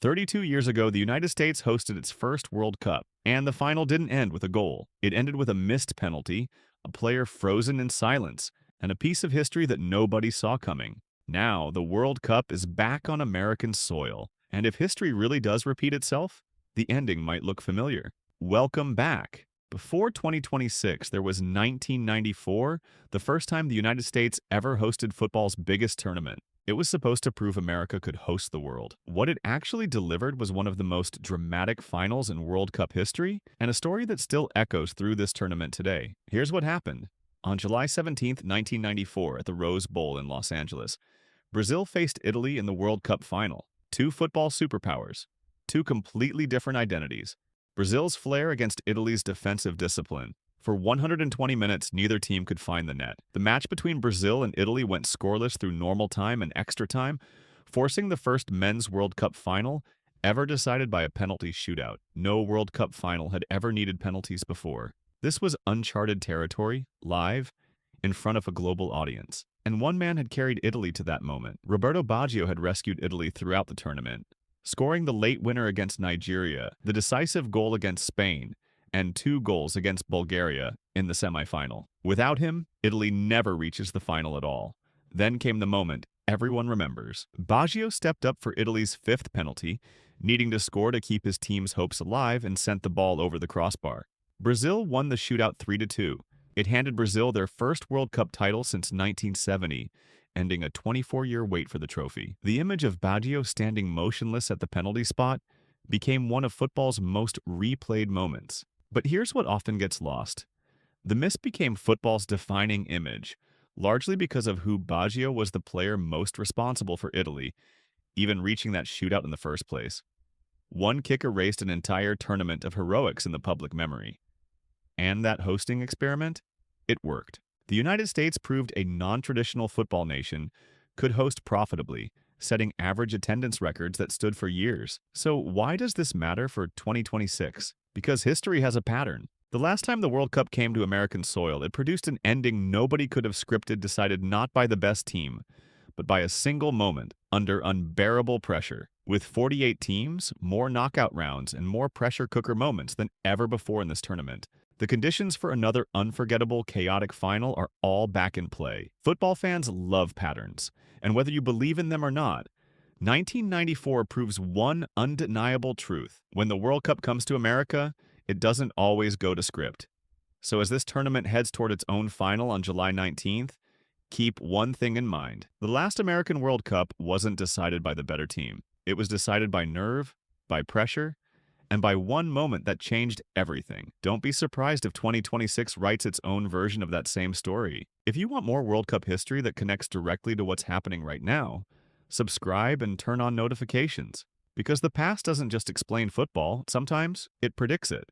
32 years ago, the United States hosted its first World Cup, and the final didn't end with a goal. It ended with a missed penalty, a player frozen in silence, and a piece of history that nobody saw coming. Now, the World Cup is back on American soil, and if history really does repeat itself, the ending might look familiar. Welcome back. Before 2026, there was 1994, the first time the United States ever hosted football's biggest tournament. It was supposed to prove America could host the world. What it actually delivered was one of the most dramatic finals in World Cup history, and a story that still echoes through this tournament today. Here's what happened. On July 17, 1994, at the Rose Bowl in Los Angeles, Brazil faced Italy in the World Cup final. Two football superpowers, two completely different identities. Brazil's flair against Italy's defensive discipline. For 120 minutes, neither team could find the net. The match between Brazil and Italy went scoreless through normal time and extra time, forcing the first men's World Cup final ever decided by a penalty shootout. No World Cup final had ever needed penalties before. This was uncharted territory, live, in front of a global audience. And one man had carried Italy to that moment. Roberto Baggio had rescued Italy throughout the tournament, scoring the late winner against Nigeria, the decisive goal against Spain, and 2 goals against Bulgaria in the semifinal. Without him, Italy never reaches the final at all. Then came the moment everyone remembers. Baggio stepped up for Italy's 5th penalty, needing to score to keep his team's hopes alive, and sent the ball over the crossbar. Brazil won the shootout 3-2. It handed Brazil their first World Cup title since 1970, ending a 24-year wait for the trophy. The image of Baggio standing motionless at the penalty spot became one of football's most replayed moments. But here's what often gets lost. The miss became football's defining image, largely because of who Baggio was, the player most responsible for Italy, even reaching that shootout in the first place. One kick erased an entire tournament of heroics in the public memory. And that hosting experiment? It worked. The United States proved a non-traditional football nation could host profitably, setting average attendance records that stood for years. So why does this matter for 2026? Because history has a pattern. The last time the World Cup came to American soil, it produced an ending nobody could have scripted, decided not by the best team, but by a single moment under unbearable pressure. With 48 teams, more knockout rounds, and more pressure cooker moments than ever before in this tournament, the conditions for another unforgettable, chaotic final are all back in play. Football fans love patterns, and whether you believe in them or not, 1994 proves one undeniable truth. When the World Cup comes to America, it doesn't always go to script. So as this tournament heads toward its own final on July 19th, keep one thing in mind. The last American World Cup wasn't decided by the better team. It was decided by nerve, by pressure, and by one moment that changed everything. Don't be surprised if 2026 writes its own version of that same story. If you want more World Cup history that connects directly to what's happening right now, subscribe and turn on notifications. Because the past doesn't just explain football, sometimes it predicts it.